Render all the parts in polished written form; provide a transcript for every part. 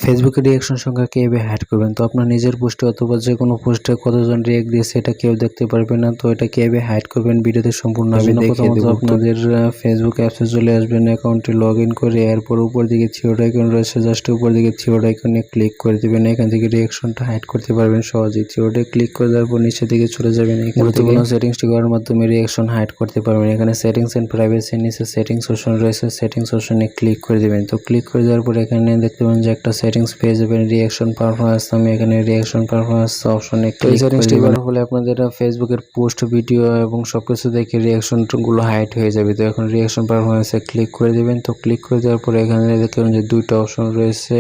ফেসবুকে রিঅ্যাকশন সংখ্যা কিভাবে হাইড করবেন? তো আপনার নিজের পোস্টে অথবা যেকোনো পোস্টে কতজন রিঅ্যাক্ট দিয়েছে এটা কেউ দেখতে পারবে না। তো এটা কিভাবে হাইড করবেন ভিডিওতে সম্পূর্ণ আমি দেখিয়ে দেব। আপনাদের ফেসবুক অ্যাপসে চলে আসবেন, অ্যাকাউন্টে লগইন করে এরপর উপর দিকে থ্রি আইকন রয়েছে, জাস্ট উপর দিকে থ্রি আইকনে ক্লিক করে দিবেন। এখান থেকে রিঅ্যাকশনটা হাইড করতে পারবেন সহজেই। থ্রি ক্লিক করে দেওয়ার পর নিচের দিকে চলে যাবেন। এখান থেকে সেটিংসটি করার মাধ্যমে রিঅ্যাকশন হাইড করতে পারবেন। এখানে সেটিংস এন্ড প্রাইভেসি নিচে সেটিংস অপশন রয়েছে, সেটিংস অপশনে ক্লিক করে দিবেন। তো ক্লিক করে দেওয়ার পর এখানে দেখতে পাবেন যে একটা সেটিংস পেয়ে যাবেন রিঅ্যাকশন পারফরম্যান্স। আমি এখানে রিঅ্যাকশন পারফরম্যান্স অপশনে ক্লিক করে দিবেন। ফলে আপনাদের ফেসবুকের পোস্ট, ভিডিও এবং সবকিছু দেখে রিঅ্যাকশন গুলো হাইড হয়ে যাবে। তো এখন রিঅ্যাকশন পারফরম্যান্সে ক্লিক করে দিবেন। তো ক্লিক করে দেওয়ার পরে এখানে দেখতে পাবেন যে দুইটা অপশন রয়েছে।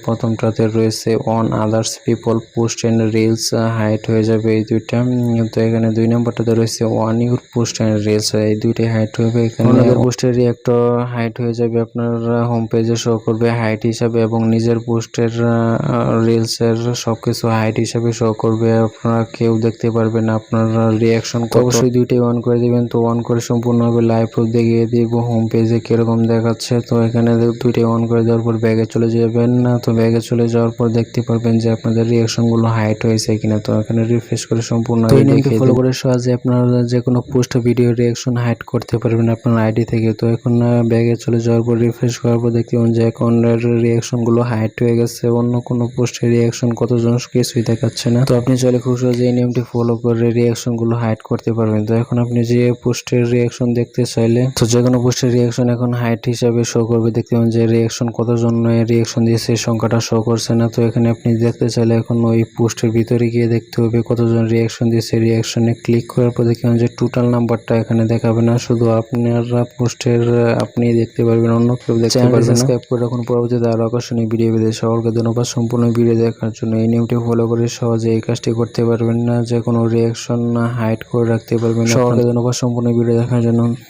প্রথমটাতে রয়েছে on others people post and reels hide হয়ে যাবে, এই দুইটা। তো এখানে 2 নম্বরটাতে রয়েছে on your post and reels, এই দুইটাই হাইড হবে। এখানে আপনাদের পোস্টের রিঅ্যাক্ট হাইড হয়ে যাবে, আপনার হোম পেজে শো করবে হাইড হিসাবে এবং নিজের পোস্টের রিলসের সবকিছু হাইড হিসাবে শো করবে। আপনারা কেউ দেখতে পারবেন না আপনার রিঅ্যাকশন। অবশ্যই দুইটাই অন করে দিবেন। তো অন করে সম্পূর্ণভাবে লাইভ প্রুফ দেখিয়ে দিব হোম পেজে কিরকম দেখাচ্ছে। তো এখানে দুইটাই অন করে দেওয়ার পর ব্যাগে চলে যাবেন। তো ব্যাগে চলে যাওয়ার পর দেখতে পারবেন যে আপনাদের রিঅ্যাকশন গুলো হাইড হয়েছে কিনা। তো এখানে রিফ্রেশ করে সম্পূর্ণ ফলো করে সহজে আপনারা যে কোনো পোস্ট, ভিডিও রিঅ্যাকশন হাইড করতে পারবেন আপনার আইডি থেকে। তো এখন ব্যাগে চলে যাওয়ার পর রিফ্রেশ করার পর দেখতে পাবেন যে অ্যাকাউন্টের রিঅ্যাকশন গুলো হাইড হয়ে গেছে। অন্য কোনো পোস্টের রিঅ্যাকশন কতজন কিছুই দেখাচ্ছে না। তো আপনি চাইলে খুব সহজে এই নিয়মটি ফলো করে রিঅ্যাকশন গুলো হাইড করতে পারবেন। তো এখন আপনি যে পোস্টের রিঅ্যাকশন দেখতে চাইলে, তো যে কোনো পোস্টের রিঅ্যাকশন এখন হাইড হিসাবে শো করবে। দেখতে পাবেন যে রিঅ্যাকশন কতজন রিঅ্যাকশন দিয়েছে সংখ্যাটা শো করছে না। তো এখানে আপনি দেখতে চাইলে এখন ওই পোস্টের ভিতরে গিয়ে দেখতে হবে কতজন রিঅ্যাকশন দিয়েছে। রিঅ্যাকশনে ক্লিক করার পর দেখতে পাবেন যে টোটাল নাম্বারটা এখানে দেখাবে না, শুধু আপনারা পোস্টের আপনি দেখতে পারবেন, অন্য কেউ দেখতে পারবে না। সাবস্ক্রাইব করে রাখুন পরবর্তীতে আরো আকর্ষণীয় ভিডিও পেতে। সকলকে ধন্যবাদ সম্পূর্ণ ভিডিও দেখার জন্য। এই নিয়মটি ফলো করে সহজে এই কাজটি করতে পারবেন না, যে কোনো রিঅ্যাকশন হাইড করে রাখতে পারবেন। সকলকে ধন্যবাদ সম্পূর্ণ ভিডিও দেখার জন্য।